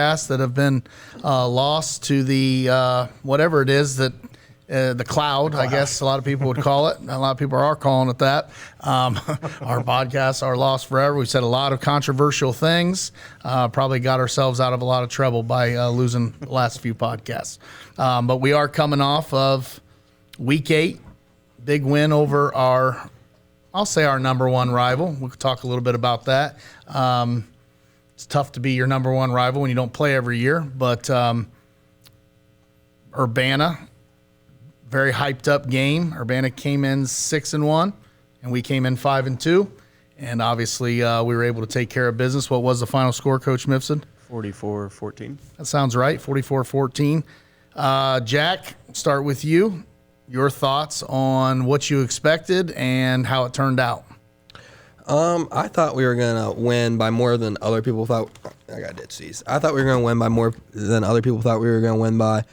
that have been lost to the whatever it is that the cloud, I guess a lot of people would call it. A lot of people are calling it that. Our podcasts are lost forever. We've said a lot of controversial things. Probably got ourselves out of a lot of trouble by losing the last few podcasts. But we are coming off of Week 8, big win over I'll say our number one rival. We could talk a little bit about that. It's tough to be your number one rival when you don't play every year. But Urbana, very hyped up game. Urbana came in 6-1, and we came in 5-2. And obviously, we were able to take care of business. What was the final score, Coach Mifsud? 44-14. That sounds right, 44-14. Jack, start with you. Your thoughts on what you expected and how it turned out. I thought we were going to win by more than other people thought. I got ditch these. I thought we were going to win by more than other people thought we were going to win by.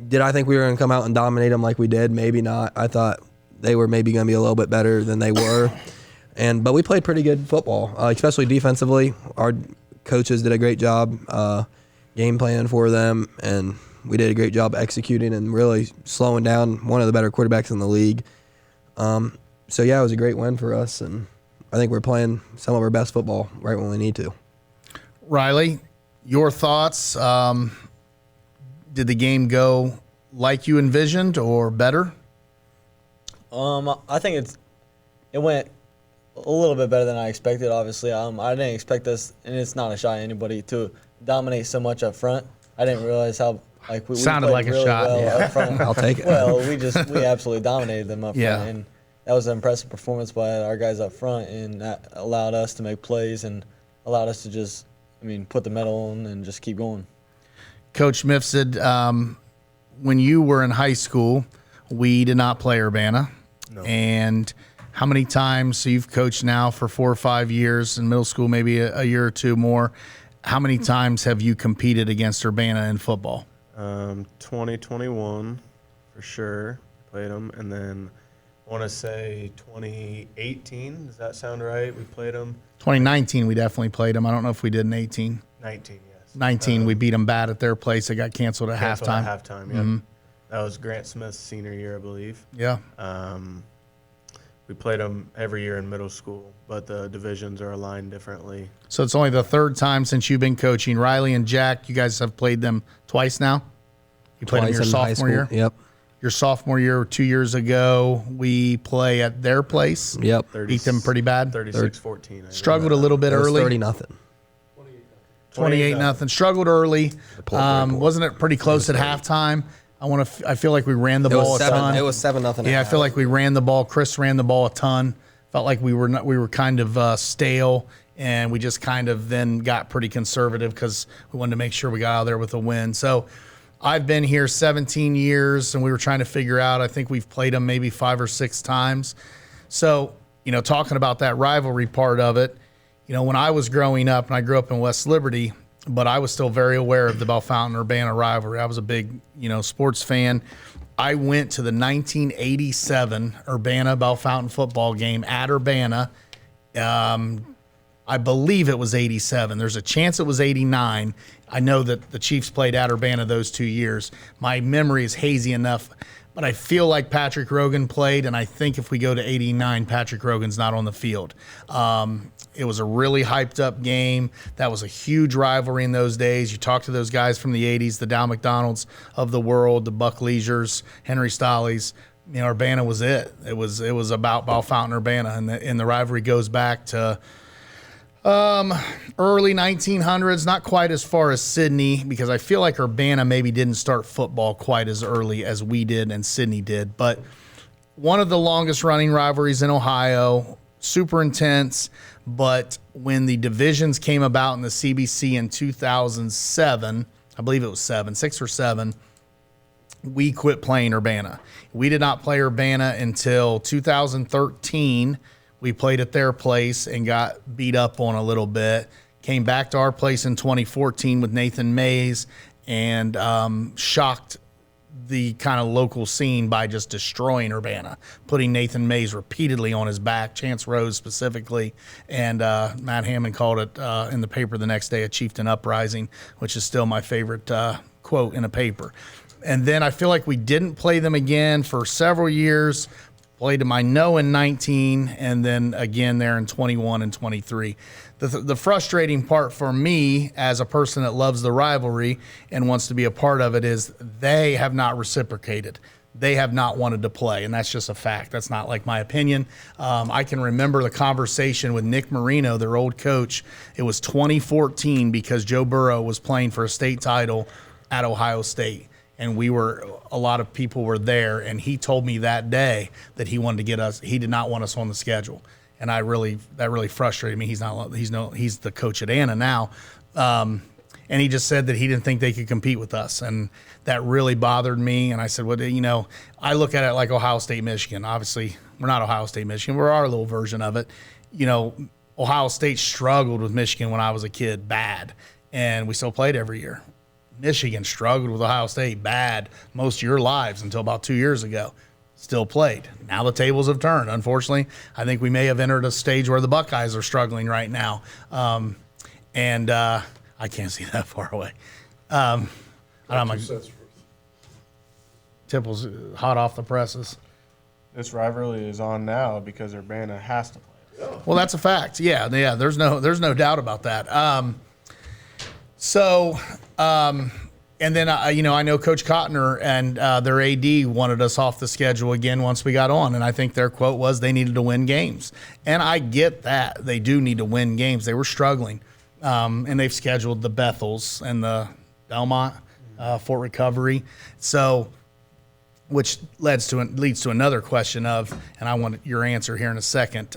Did I think we were going to come out and dominate them like we did? Maybe not. I thought they were maybe going to be a little bit better than they were. But we played pretty good football, especially defensively. Our coaches did a great job game planning for them, and we did a great job executing and really slowing down one of the better quarterbacks in the league. So, yeah, it was a great win for us, and I think we're playing some of our best football right when we need to. Riley, your thoughts? Did the game go like you envisioned or better? I think it went a little bit better than I expected, obviously. I didn't expect us, and it's not a shot at anybody, to dominate so much up front. I didn't realize how we sounded played like really a shot. well Yeah. up front. I'll take it. Well, we absolutely dominated them up Yeah. front, and that was an impressive performance by our guys up front, and that allowed us to make plays and allowed us to just, put the medal on and just keep going. Coach Mifsud, when you were in high school, we did not play Urbana. No. And how many times, so you've coached now for 4 or 5 years, in middle school maybe a year or two more, how many times have you competed against Urbana in football? 2021 for sure, played them, and then I want to say 2018. Does that sound right? We played them. 2019, we definitely played them. I don't know if we did in 18. 19, yes. 19, we beat them bad at their place. It got canceled at halftime. At halftime, yeah. Mm-hmm. That was Grant Smith's senior year, I believe. Yeah. We played them every year in middle school, but the divisions are aligned differently. So it's only the third time since you've been coaching. Riley and Jack, you guys have played them twice now? You played them your sophomore year? Yep. Your sophomore year, 2 years ago, we play at their place. Yep. Beat them pretty bad. 36-14. Struggled a little bit It was early. 30-0. 28-0. Struggled early. Wasn't it pretty close at halftime? I feel like we ran the ball a ton. It was 7-0. Yeah, I feel like we ran the ball. Chris ran the ball a ton. Felt like we were kind of stale, and we just kind of then got pretty conservative because we wanted to make sure we got out of there with a win. So I've been here 17 years, and we were trying to figure out. I think we've played them maybe 5 or 6 times. So, talking about that rivalry part of it, when I was growing up, and I grew up in West Liberty, but I was still very aware of the Bellefontaine-Urbana rivalry. I was a big, sports fan. I went to the 1987 Urbana-Bellefontaine football game at Urbana. I believe it was 87. There's a chance it was 89. I know that the Chiefs played at Urbana those 2 years. My memory is hazy enough, but I feel like Patrick Rogan played, and I think if we go to 89, Patrick Rogan's not on the field. It was a really hyped up game. That was a huge rivalry in those days. You talk to those guys from the 80s, the Dow McDonalds of the world, the Buck Leisures, Henry Stollies. Urbana was it. It was about Bellefontaine-Urbana, and the rivalry goes back to early 1900s, not quite as far as Sydney, because I feel like Urbana maybe didn't start football quite as early as we did and Sydney did. But one of the longest running rivalries in Ohio, super intense. But when the divisions came about in the CBC in 2007, I believe it was 6 or 7, we quit playing Urbana. We did not play Urbana until 2013. We played at their place and got beat up on a little bit. Came back to our place in 2014 with Nathan Mays and shocked the kind of local scene by just destroying Urbana, putting Nathan Mays repeatedly on his back, Chance Rose specifically, and Matt Hammond called it in the paper the next day a Chieftain uprising, which is still my favorite quote in a paper. And then I feel like we didn't play them again for several years. Played them, I know, in 19, and then again there in 21 and 23. The frustrating part for me as a person that loves the rivalry and wants to be a part of it is they have not reciprocated. They have not wanted to play, and that's just a fact. That's not like my opinion. I can remember the conversation with Nick Marino, their old coach. It was 2014 because Joe Burrow was playing for a state title at Ohio State. And a lot of people were there, and he told me that day that he wanted to get us. He did not want us on the schedule, and that really frustrated me. He's the coach at Anna now, and he just said that he didn't think they could compete with us, and that really bothered me. And I said, well, I look at it like Ohio State, Michigan. Obviously, we're not Ohio State, Michigan. We're our little version of it. Ohio State struggled with Michigan when I was a kid, bad, and we still played every year. Michigan struggled with Ohio State bad most of your lives until about 2 years ago. Still played. Now the tables have turned. Unfortunately, I think we may have entered a stage where the Buckeyes are struggling right now. And I can't see that far away. I don't know. Tipple's hot off the presses. This rivalry is on now because Urbana has to play. Well, that's a fact. Yeah. There's no doubt about that. And then, I know Coach Cotner and their AD wanted us off the schedule again once we got on. And I think their quote was they needed to win games. And I get that. They do need to win games. They were struggling. And they've scheduled the Bethels and the Belmont, Fort Recovery. So, which leads to another question of, and I want your answer here in a second.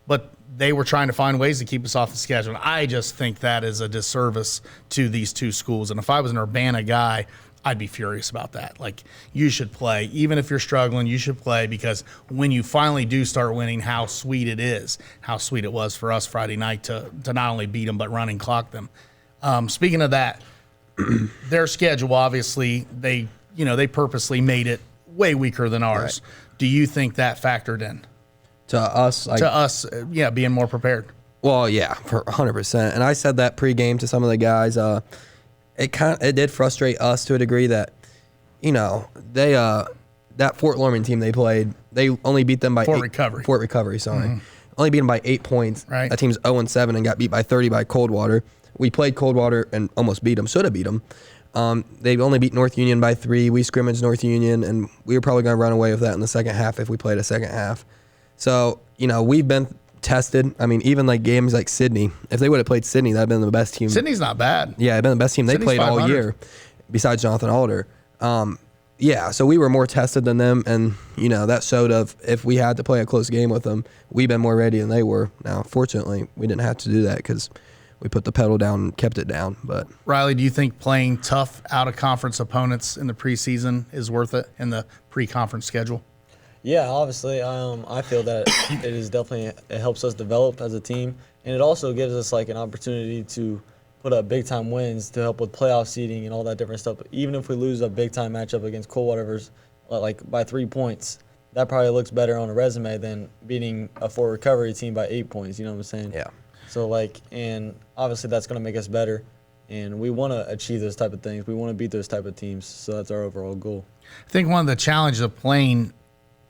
But they were trying to find ways to keep us off the schedule. I just think that is a disservice to these two schools. And if I was an Urbana guy, I'd be furious about that. Like, you should play. Even if you're struggling, you should play, because when you finally do start winning, how sweet it is, how sweet it was for us Friday night to not only beat them, but run and clock them. Speaking of that, their schedule, obviously, they purposely made it way weaker than ours. Right. Do you think that factored in? To us, being more prepared. Well, yeah, for 100%. And I said that pregame to some of the guys. It did frustrate us to a degree that, they that Fort Lorman team they played, they only beat them by Fort Recovery, sorry. Mm-hmm. Only beat them by 8 points. Right. That team's 0-7 and got beat by 30 by Coldwater. We played Coldwater and almost beat them. Should have beat them. They only beat North Union by 3. We scrimmaged North Union, and we were probably going to run away with that in the second half if we played a second half. So, we've been tested. I mean, even like games like Sydney, if they would have played Sydney, that would have been the best team. Sydney's not bad. Yeah, it'd been the best team they played 500. All year, besides Jonathan Alder. So we were more tested than them, and, that showed of if we had to play a close game with them, we've been more ready than they were. Now, fortunately, we didn't have to do that because we put the pedal down and kept it down. But Riley, do you think playing tough out-of-conference opponents in the preseason is worth it in the pre-conference schedule? Yeah, obviously, I feel that it helps us develop as a team, and it also gives us like an opportunity to put up big time wins to help with playoff seeding and all that different stuff. Even if we lose a big time matchup against Coldwater, like by 3 points, that probably looks better on a resume than beating a Fort Recovery team by 8 points. You know what I'm saying? Yeah. So and obviously that's going to make us better, and we want to achieve those type of things. We want to beat those type of teams. So that's our overall goal. I think one of the challenges of playing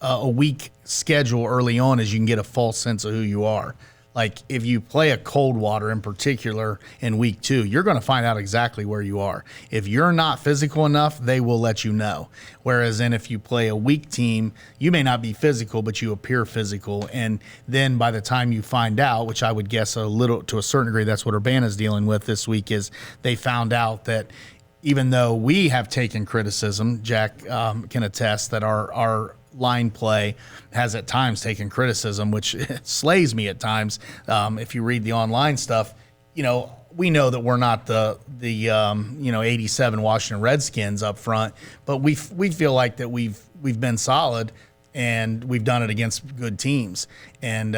a weak schedule early on is you can get a false sense of who you are. Like, if you play a Coldwater in particular in week 2, you're going to find out exactly where you are. If you're not physical enough, they will let you know. Whereas if you play a weak team, you may not be physical, but you appear physical. And then by the time you find out, which I would guess to a certain degree, that's what Urbana's dealing with this week, is they found out that even though we have taken criticism, Jack can attest that our line play has at times taken criticism, which slays me at times. If you read the online stuff, we know that we're not the 87 Washington Redskins up front, but we feel like that we've been solid, and we've done it against good teams. And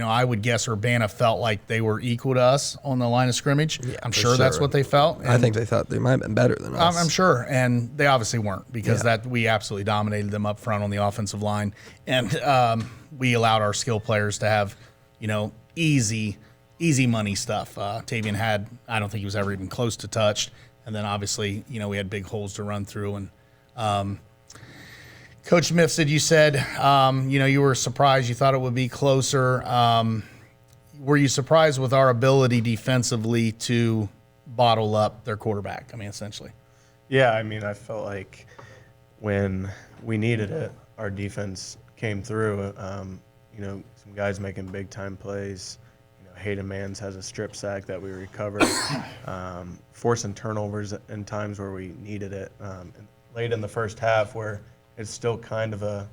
I would guess Urbana felt like they were equal to us on the line of scrimmage. Yeah, I'm for sure that's sure. what they felt. I think they thought they might have been better than us. I'm sure, and they obviously weren't because Yeah. that we absolutely dominated them up front on the offensive line, and we allowed our skill players to have, easy money stuff. Tavian had, I don't think he was ever even close to touched, and then obviously, we had big holes to run through. And Coach Mifsud, you said, you were surprised. You thought it would be closer. Were you surprised with our ability defensively to bottle up their quarterback? I mean, essentially. Yeah, I mean, I felt like when we needed it, our defense came through. Some guys making big time plays. Hayden Mans has a strip sack that we recovered, forcing turnovers in times where we needed it. And late in the first half, where it's still kind of a,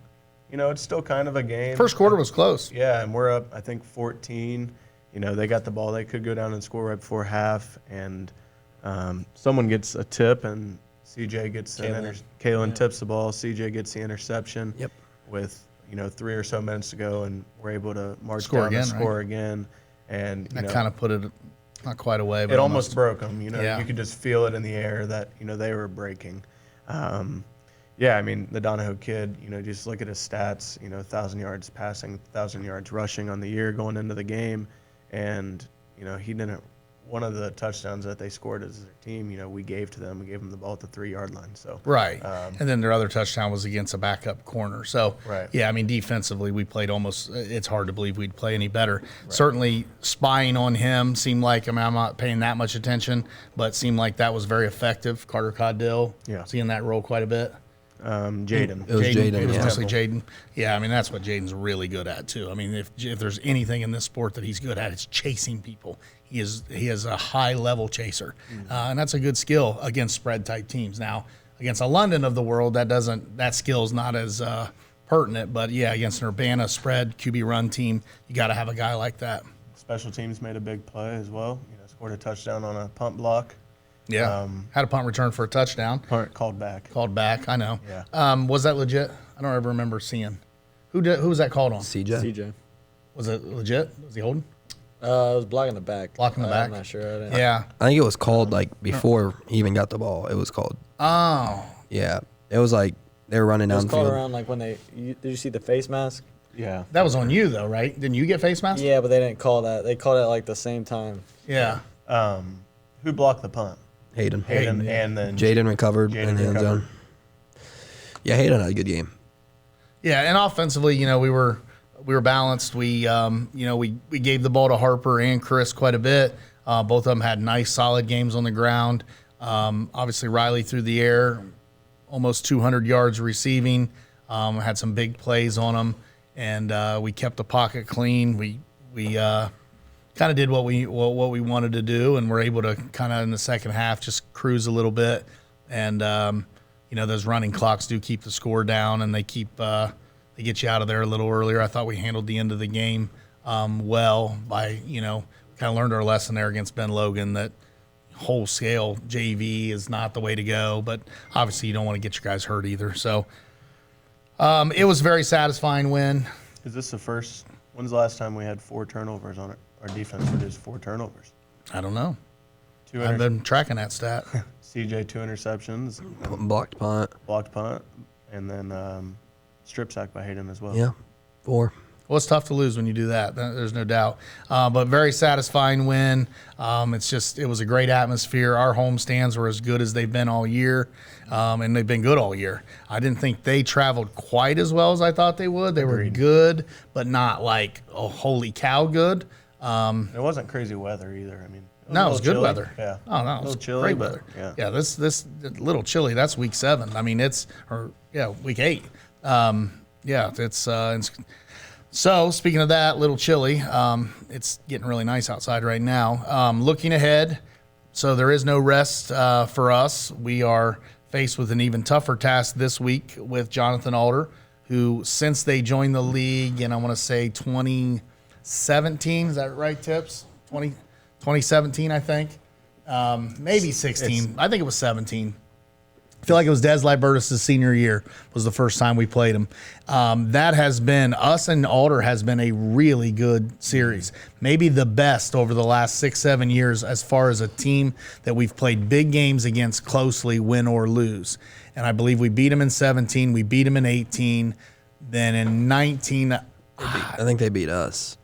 game. First quarter was close. Yeah, and we're up, I think, 14. They got the ball. They could go down and score right before half, and someone gets a tip, and CJ gets Kalen tips the ball. CJ gets the interception. Yep. With 3 or so minutes to go, and we're able to march Score down again, and score right? again. And That kind of put it not quite away, but it almost broke them. Yeah. You could just feel it in the air that they were breaking. Yeah, I mean, the Donahoe kid, just look at his stats, 1,000 yards passing, 1,000 yards rushing on the year going into the game. And, he didn't, one of the touchdowns that they scored as their team, we gave to them. We gave them the ball at the 3-yard line. So right. And then their other touchdown was against a backup corner. So, Right. yeah, I mean, defensively, we played it's hard to believe we'd play any better. Right. Certainly, spying on him seemed like, I'm not paying that much attention, but seemed like that was very effective. Carter Caudill, seeing that role quite a bit. Jaden. It was Jaden. It was Yeah. mostly Jaden. Yeah, I mean, that's what Jaden's really good at, too. I mean, if there's anything in this sport that he's good at, it's chasing people. He is a high-level chaser, and that's a good skill against spread-type teams. Now, against a London of the world, that skill's not as pertinent, but, yeah, against an Urbana spread, QB run team, you got to have a guy like that. Special teams made a big play as well. Scored a touchdown on a punt block. Yeah, had a punt return for a touchdown. Punt called back. Called back, I know. Yeah. Was that legit? I don't ever remember seeing. Who was that called on? CJ. Was it legit? Was he holding? It was blocking the back. Blocking the back? I'm not sure. I didn't. Yeah. I think it was called before he even got the ball. It was called. Oh. Yeah. It was like they were running It was down the called field. around like when did you see the face mask? Yeah. That was on you, though, right? Didn't you get face mask? Yeah, but they didn't call that. They called it like the same time. Yeah. Who blocked the punt? Hayden. And then Jaden recovered Jaden in the end recovered. zone. Yeah, Hayden had a good game. Yeah, and offensively, we were balanced. We gave the ball to Harper and Chris quite a bit. Both of them had nice, solid games on the ground. Obviously, Riley through the air, almost 200 yards receiving. Had some big plays on him, and we kept the pocket clean. We kind of did what we wanted to do, and we're able to kind of in the second half just cruise a little bit. And those running clocks do keep the score down, and they get you out of there a little earlier. I thought we handled the end of the game well by kind of learned our lesson there against Ben Logan that whole scale JV is not the way to go. But obviously you don't want to get your guys hurt either. So it was a very satisfying win. Is this the first? When's the last time we had 4 turnovers on it? Our defense produced 4 turnovers. I don't know. 2 I've been tracking that stat. CJ 2 interceptions, Blocked punt. blocked punt, and then strip sack by Hayden as well. Yeah. 4. Well, it's tough to lose when you do that. There's no doubt. But very satisfying win. It was a great atmosphere. Our home stands were as good as they've been all year, and they've been good all year. I didn't think they traveled quite as well as I thought they would. They were good, but not like, oh, holy cow good. It wasn't crazy weather either. I mean, No, it was good chilly. weather. Yeah. Oh, no, it was little chilly, great but, weather. yeah. This little chilly. That's week 7. I mean, week 8. So speaking of that, little chilly. It's getting really nice outside right now. Looking ahead, so there is no rest for us. We are faced with an even tougher task this week with Jonathan Alder, who since they joined the league, and I want to say 2017, is that right, Tips? 2017, I think. Maybe 16. I think it was 17. I feel like it was Des Libertus' senior year was the first time we played him. That has been, us and Alder has been a really good series. Maybe the best over the last 6-7 years as far as a team that we've played big games against closely, win or lose. And I believe we beat them in 17, we beat them in 18, then in 19, I think they beat us.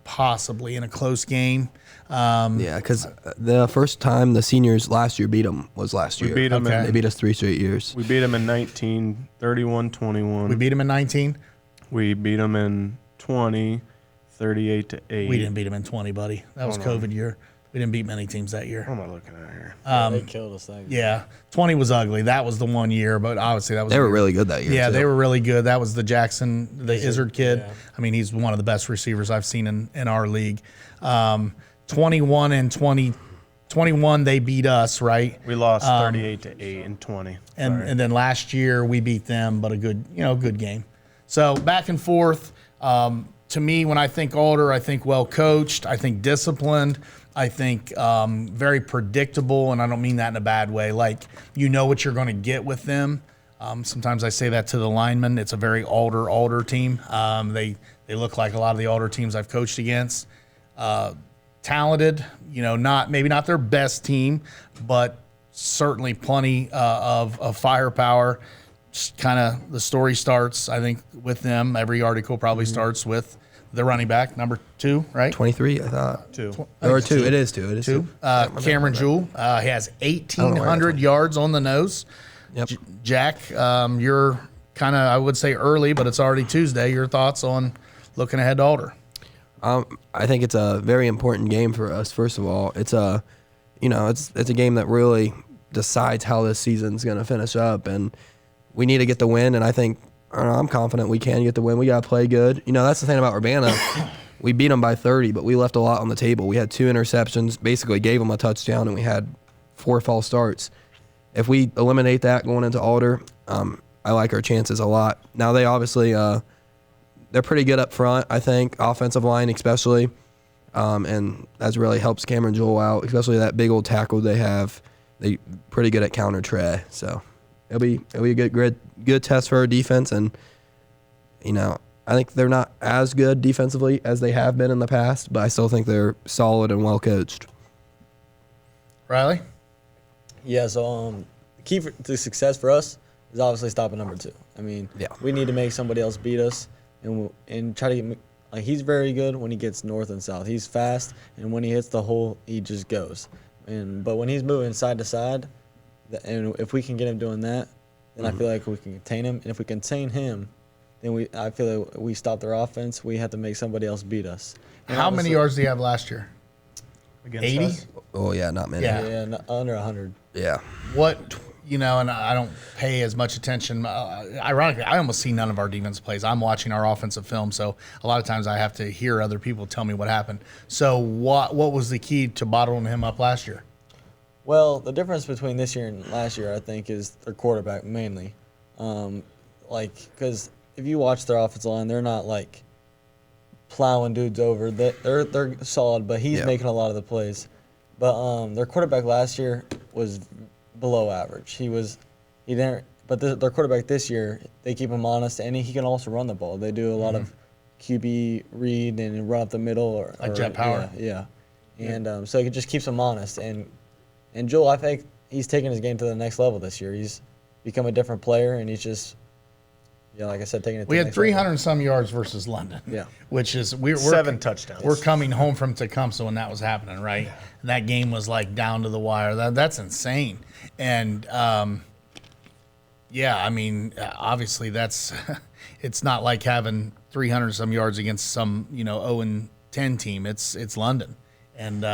possibly in a close game. Yeah, because the first time the seniors last year beat them was last year. We beat them. Okay. They beat us 3 straight years. We beat them in 19, 31-21. We beat them in 19. We beat them in 20, 38-8. We didn't beat them in 20, buddy. That was COVID year. We didn't beat many teams that year. What am I looking at here? They killed us that year. Yeah, 20 was ugly. That was the one year, but obviously that was. They were really good that year. Yeah, too. they were really good. That was the Jackson, the Izzard kid. yeah. I mean, he's one of the best receivers I've seen in our league. 21 and 20, 21 they beat us, right? We lost 38-8 and 20. And then last year we beat them, but a good game. So back and forth. To me, when I think Alder, I think well coached. I think disciplined. I think very predictable, and I don't mean that in a bad way. Like, you know what you're going to get with them. Sometimes I say that to the linemen. It's a very Alder team. They look like a lot of the Alder teams I've coached against. Talented, maybe not their best team, but certainly plenty of firepower. Just kind of the story starts, I think, with them. Every article probably starts with the running back, number 2, right? 23, I thought. 2. Or 2. It is 2. It is 2. 2. Cameron Jewell, he has 1,800 yards on the nose. Yep. Jack, you're kind of, I would say early, but it's already Tuesday. Your thoughts on looking ahead to Alder? I think it's a very important game for us. First of all, it's a game that really decides how this season's going to finish up, and we need to get the win. And I think I'm confident we can get the win. We got to play good. That's the thing about Urbana. We beat them by 30, but we left a lot on the table. We had 2 interceptions, basically gave them a touchdown, and we had 4 false starts. If we eliminate that going into Alder, I like our chances a lot. Now they obviously they're pretty good up front, I think, offensive line especially, and that really helps Cameron Jewell out, especially that big old tackle they have. They pretty good at counter Trey, so it'll be a good test for our defense. And I think they're not as good defensively as they have been in the past, but I still think they're solid and well coached. Riley? Yeah, so the key to success for us is obviously stopping number 2. I mean, we need to make somebody else beat us and try to get he's very good when he gets north and south. He's fast, and when he hits the hole, he just goes. But when he's moving side to side, and if we can get him doing that, then I feel like we can contain him. And if we contain him, then I feel like we stop their offense. We have to make somebody else beat us. And How many yards do you have last year? Against 80? us? Oh, yeah, not many. Yeah. Yeah, under 100. Yeah. What, and I don't pay as much attention. Ironically, I almost see none of our defense plays. I'm watching our offensive film, so a lot of times I have to hear other people tell me what happened. So what was the key to bottling him up last year? Well, the difference between this year and last year, I think, is their quarterback mainly. Because if you watch their offensive line, they're not plowing dudes over. They're solid, but he's making a lot of the plays. But their quarterback last year was below average. But their quarterback this year, they keep him honest, and he can also run the ball. They do a lot of QB read and run up the middle, or jet power. Yeah. And so it just keeps him honest. And Joel, I think he's taken his game to the next level this year. He's become a different player, and he's just, like I said, taking it to We the had next 300 and some yards versus London. Yeah. Which is we're 7 touchdowns. We're coming home from Tecumseh when that was happening, right? Yeah. And that game was down to the wire. That's insane. And obviously that's it's not like having 300 some yards against some 0-10 team. It's London, and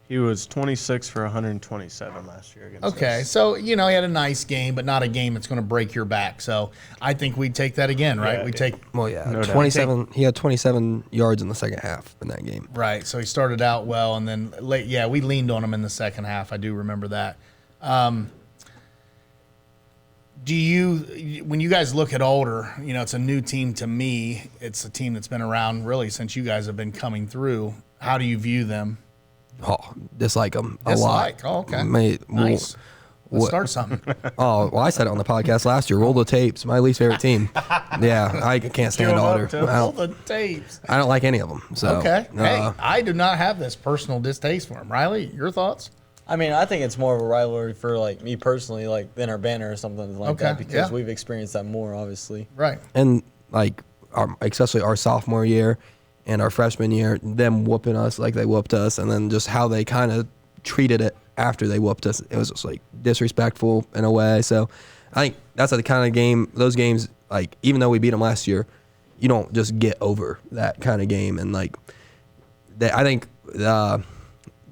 He was 26 for 127 last year against okay, us. so he had a nice game, but not a game that's going to break your back. So I think we'd take that again, right? Yeah, we yeah. take Well, yeah, No doubt. 27. He had 27 yards in the second half in that game. right. So he started out well, and then late. Yeah, we leaned on him in the second half. I do remember that. When you guys look at Alder, it's a new team to me. It's a team that's been around really since you guys have been coming through. How do you view them? Oh, dislike him a Dislike. lot. Oh, okay. Nice. Let's start something. Oh, well, I said it on the podcast last year. Roll the tapes. My least favorite team. Yeah, I can't stand Alder. All the tapes. I don't like any of them. So Okay. Hey, I do not have this personal distaste for him. Riley, your thoughts? I mean, I think it's more of a rivalry for like me personally, like than Urbana or something like that, Okay, because yeah. we've experienced that more, obviously. Right. and like especially our sophomore year and our freshman year, them whooping us like they whooped us, and then just how they kind of treated it after they whooped us. It was just like disrespectful in a way. So I think that's the kind of game, those games, like even though we beat them last year, you don't just get over that kind of game. And like I think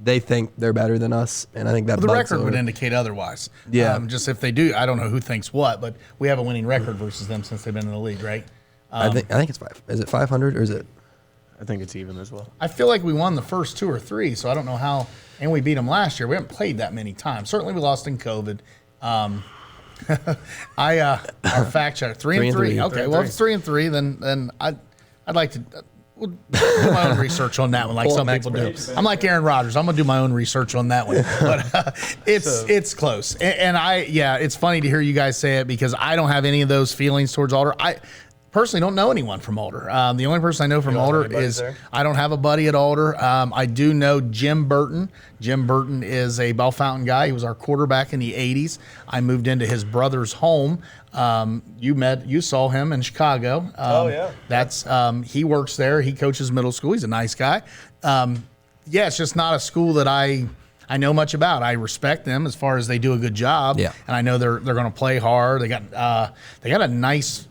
they think they're better than us, and I think that The bugs record would over. indicate otherwise. Yeah. Just if they do, I don't know who thinks what, but we have a winning record versus them since they've been in the league, right? I think it's 5. Is it 500 or is it? I think it's even as well. I feel like we won the first 2 or 3, so I don't know how. And we beat them last year. We haven't played that many times. Certainly, we lost in COVID. Our fact check 3 and 3. 3. Okay, well, if it's 3 and 3, then I'd like to. We'll do my own research on that one, like Pull some up people do. I'm like Aaron Rodgers. I'm gonna do my own research on that one, but it's close. And it's funny to hear you guys say it because I don't have any of those feelings towards Alder. I personally don't know anyone from Alder. The only person I know from don't have Alder anybody is there? I don't have a buddy at Alder. I do know Jim Burton. Jim Burton is a Bellefontaine guy. He was our quarterback in the 80s. I moved into his brother's home. You saw him in Chicago. Yeah. That's he works there. He coaches middle school. He's a nice guy. It's just not a school that I know much about. I respect them as far as they do a good job. Yeah. And I know they're going to play hard. They got a nice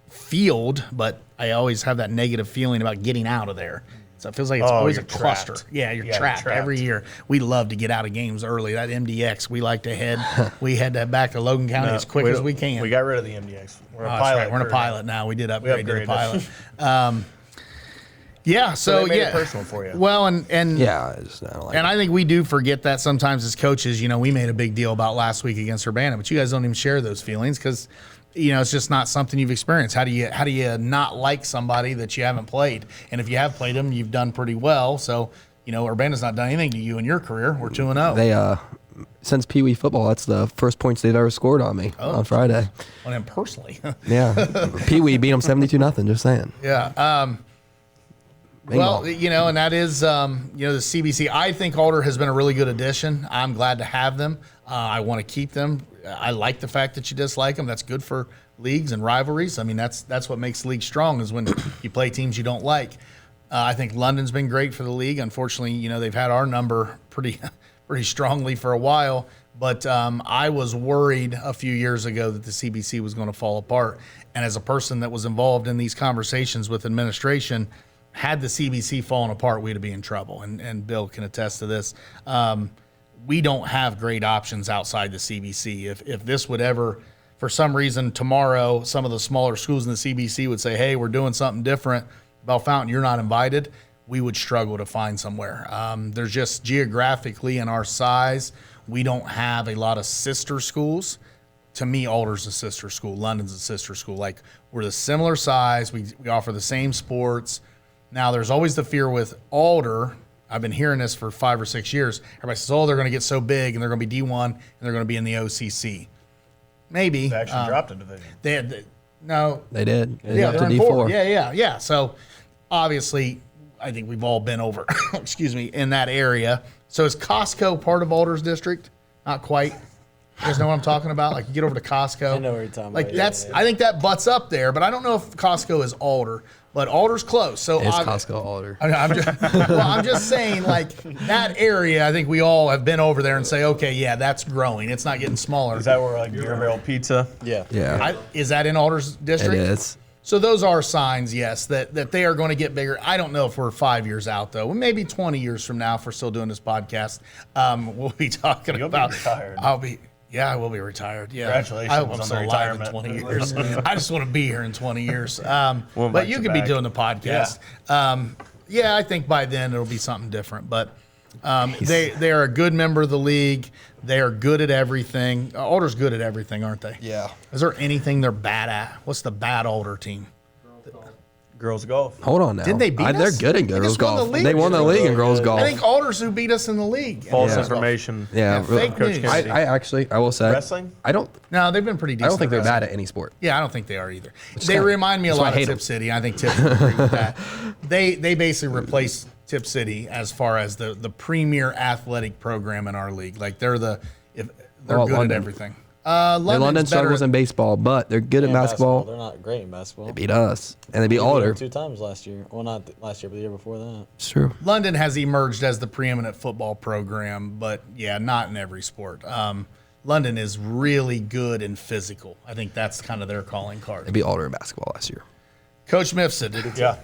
field, but I always have that negative feeling about getting out of there. So it feels like it's always a you're cluster. trapped. Yeah, you're Yeah, trapped you're trapped. every year. We love to get out of games early. That MDX, we like to head. We head back to Logan County as quick as we can. We got rid of the MDX. We're a Oh, that's pilot. right. We're in a crew pilot now. We did upgrade to the upgraded. pilot. So they made it personal for you. Well, and Yeah, I don't like and it. I think we do forget that sometimes as coaches. We made a big deal about last week against Urbana, but you guys don't even share those feelings because it's just not something you've experienced. How do you not like somebody that you haven't played? And if you have played them, you've done pretty well. So Urbana's not done anything to you in your career. We're 2-0. They since Pee Wee football, that's the first points they've ever scored on me on Friday. On him personally. Yeah, Pee Wee beat them 72-0. Just saying. Yeah. Well, and that is, the CBC. I think Alder has been a really good addition. I'm glad to have them. I want to keep them. I like the fact that you dislike them. That's good for leagues and rivalries. I mean, that's what makes leagues strong is when you play teams you don't like. I think London's been great for the league. Unfortunately, they've had our number pretty strongly for a while. But I was worried a few years ago that the CBC was going to fall apart. And as a person that was involved in these conversations with administration, had the CBC fallen apart, we'd be in trouble. And Bill can attest to this. We don't have great options outside the CBC. If this would ever, for some reason, tomorrow, some of the smaller schools in the CBC would say, hey, we're doing something different. Bellefontaine, you're not invited. We would struggle to find somewhere. There's just geographically in our size, we don't have a lot of sister schools. To me, Alder's a sister school. London's a sister school. Like, we're the similar size. We offer the same sports. Now, there's always the fear with Alder. I've been hearing this for 5 or 6 years. Everybody says, they're going to get so big, and they're going to be D1, and they're going to be in the OCC. Maybe. They actually dropped a division. They did. They Yeah, up to they're in D4. 4. Yeah. So, obviously, I think we've all been over, in that area. So, is Costco part of Alder's district? Not quite. You guys know what I'm talking about? Like, you get over to Costco. I know what you're talking like, about. that's. Yeah. I think that butts up there, but I don't know if Costco is Alder. But Alder's close. So It's Costco Alder. I'm just saying, like, that area, I think we all have been over there and say, okay, yeah, that's growing. It's not getting smaller. Is that where like Beer Barrel Pizza? Yeah. Yeah, Is that in Alder's it district? is. So those are signs, yes, that they are going to get bigger. I don't know if we're 5 years out, though. Maybe 20 years from now, if we're still doing this podcast, we'll be talking You'll be about. retired. I will be retired. Yeah, Congratulations I hope I'm on the still alive in retirement. 20 years. I just want to be here in 20 years. We'll But invite you you could be back. doing the podcast. I think by then it'll be something different. But they are a good member of the league. They are good at everything. Alder's good at everything, aren't they? Yeah. Is there anything they're bad at? What's the bad Alder team? Girls golf. Hold on now. Didn't they beat They're us? good in They girls just won the golf. league. They won the league in girls I golf. I think Aldersu beat us in the league. False Yeah. information. Yeah, fake Coach news. Kennedy. I will say. Wrestling? I don't No, they've been pretty decent. I don't think they're at bad wrestling. at any sport. Yeah, I don't think they are either. They kinda- remind me a that's why lot I of hate Tip them. City. I think Tip would agree with that. They basically replaced Tip City as far as the premier athletic program in our league. Like they're Well, good London. at everything. London struggles in baseball, but they're good at And basketball. They're not great in basketball. They beat us, and they beat They beat Alder. them 2 times last year. Well, not last year, but the year before that. It's true. London has emerged as the preeminent football program, but yeah, not in every sport. London is really good and physical. I think that's kind of their calling They card. beat Alder in basketball last year. Coach Mifsud, Yeah.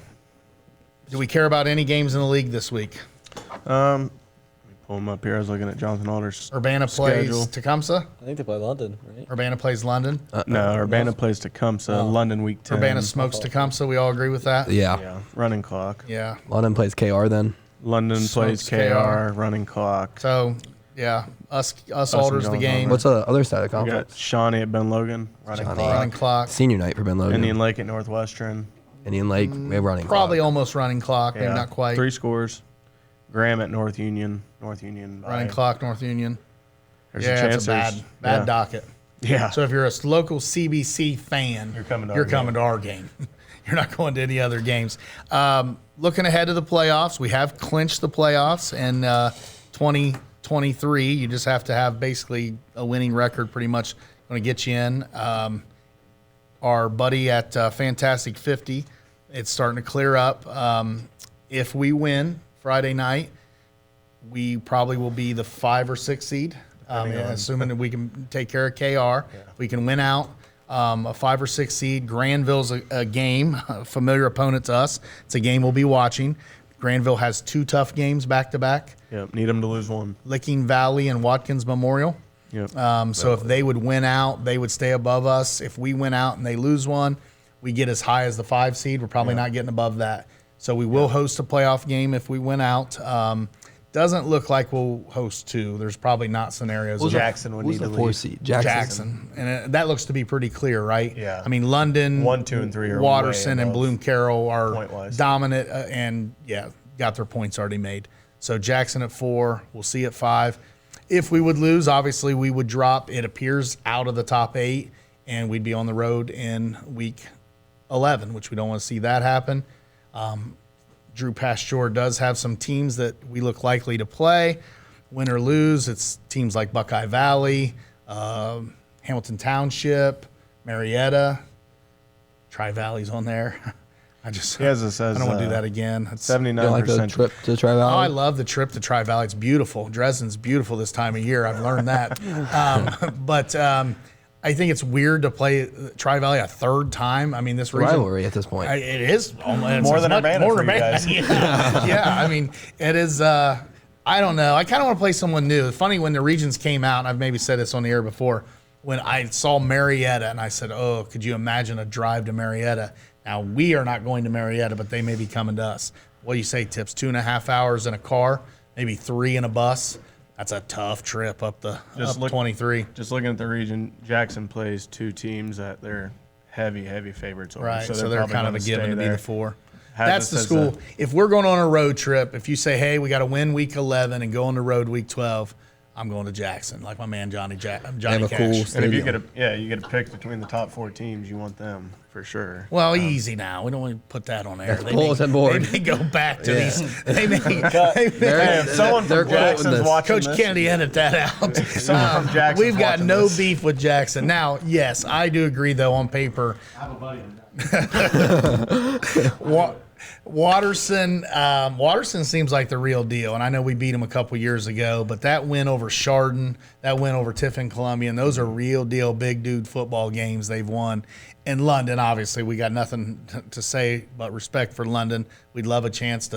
do we care about any games in the league this week? Let me pull them up here. I was looking at Jonathan Alder's Urbana plays schedule. Tecumseh. I think they play London, right? Urbana plays London. No, Urbana plays Tecumseh. London week 10. Urbana smokes Tecumseh. We all agree with that. Yeah. Yeah, running clock. Yeah. London plays KR then. London plays Smokes KR, running clock. So yeah, us and Alders the John game. Homer. What's the other side of the We got conference? Shawnee at Ben Logan, running Shawnee. Running clock. clock. Senior night for Ben Logan. Indian Lake at Northwestern. Indian Lake, we have running. Probably clock. almost running clock. Maybe not quite. 3 scores. Graham at North Union. North Union. by- Running clock. North Union. There's Yeah, a chance it's a bad yeah. docket. Yeah. So if you're a local CBC fan, You're coming to our to our game. You're not going to any other games. Looking ahead to the playoffs, we have clinched the playoffs in 2023. You just have to have basically a winning record, pretty much going to get you in. Our buddy at Fantastic 50, it's starting to clear up. If we win Friday night, we probably will be the 5 or 6 seed, assuming that we can take care of KR. We can win out a 5 or 6 seed. Granville's a game, a familiar opponent to us. It's a game we'll be watching. Granville has 2 tough games back to back: Yep. Need them to lose one. Licking Valley and Watkins Memorial. Yep. So if they would win out, they would stay above us. If we win out and they lose one, we get as high as the 5 seed. We're probably not getting above that. So we will host a playoff game if we win out. Doesn't look like we'll host 2. There's probably not scenarios. of Jackson would Who's need the to 4 leave. seed? Jackson. And that looks to be pretty clear, right? Yeah. I mean, London, 1, 2, and 3 are Watterson, way and above Bloom Carroll are point-wise. dominant and, got their points already made. So Jackson at 4. We'll see at 5. If we would lose, obviously we would drop, it appears, out of the top 8, and we'd be on the road in week 11, which we don't want to see that happen. Drew Pasteur does have some teams that we look likely to play. Win or lose, it's teams like Buckeye Valley, Hamilton Township, Marietta. Tri-Valley's on there. I don't want to do that again. It's, 79%. You don't like the trip to Tri Oh, I Valley? love the trip to Tri-Valley. It's beautiful. Dresden's beautiful this time of year. I've learned that. But I think it's weird to play Tri-Valley a 3rd time. I mean, this region, Rivalry at this point. it is almost More than Urbana for you guys. Yeah, I mean, it is. I don't know. I kind of want to play someone new. Funny, when the regions came out, and I've maybe said this on the air before, when I saw Marietta, and I said, "Oh, could you imagine a drive to Marietta?" Now we are not going to Marietta, but they may be coming to us. What do you say, Tips? 2.5 hours in a car, maybe 3 in a bus. That's a tough trip up 23. Just looking at the region, Jackson plays 2 teams that they're heavy favorites over. Right, so they're probably kind of gonna a given stay to be there. the 4. Has That's us the as school. If we're going on a road trip, if you say, hey, we got to win week 11 and go on the road week 12, I'm going to Jackson, like my man Johnny They have Johnny a Cash. cool And if you stadium. get a pick between the top 4 teams, you want them for sure. Well, easy now. We don't want to put that on air. They bulletin board. They may go back to these. They may. Hey, if someone they're from Jackson's quoting this. watching Coach this, Kennedy, edit that out. someone from Jackson's We've got watching no this. beef with Jackson. Now, yes, I do agree, though, on paper. Watterson seems like the real deal, and I know we beat him a couple years ago, but that win over Chardon, that win over Tiffin Columbian, those are real deal big dude football games they've won. In London, obviously, we got nothing to say but respect for London. We'd love a chance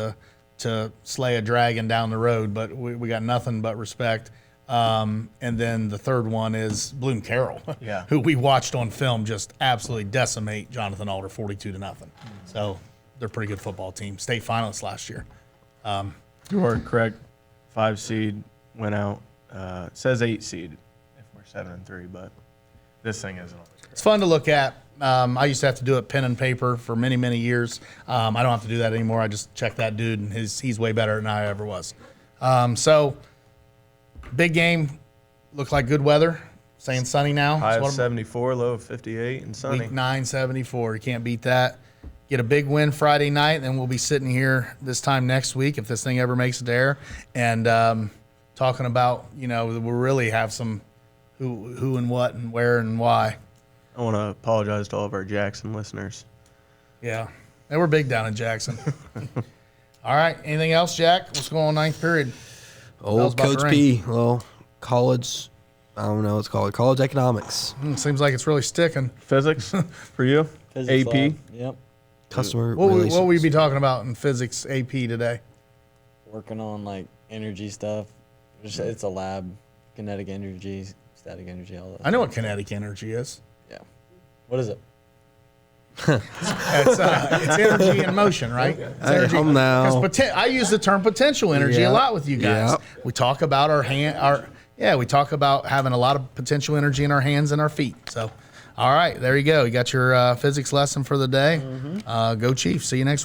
to slay a dragon down the road, but we got nothing but respect. And then the third one is Bloom Carroll, Yeah. who we watched on film just absolutely decimate Jonathan Alder 42-0. So they're a pretty good football team. State finalists last year. You are correct. 5 seed went out. It says 8 seed if we're 7-3, but this thing isn't always correct. It's fun to look at. I used to have to do it pen and paper for many, many years. I don't have to do that anymore. I just check that dude, and he's way better than I ever was. So, big game. Looked like good weather. Saying sunny now. High That's of what I'm- 74, low of 58, and sunny. Week 9, 74. You can't beat that. Get a big win Friday night, then we'll be sitting here this time next week if this thing ever makes it air, and talking about, we'll really have some who and what and where and why. I want to apologize to all of our Jackson listeners. Yeah. They were big down in Jackson. All right. Anything else, Jack? What's going on ninth period? Bell's Old about to Coach ring. P. Well, college. I don't know what it's called. College economics. Seems like it's really sticking. Physics for you? Physics AP? lab. Yep. Customer What relations. will we be talking about in physics AP today? Working on like energy stuff. It's a lab, kinetic energy, static energy, all that. I know what kinetic energy is. Yeah. What is it? It's energy in motion, right? It's Hey, energy. home now. 'Cause I use the term potential energy Yeah. a lot with you guys. Yep. We talk about we talk about having a lot of potential energy in our hands and our feet. So, all right, there you go. You got your physics lesson for the day. Go Chiefs. See you next week.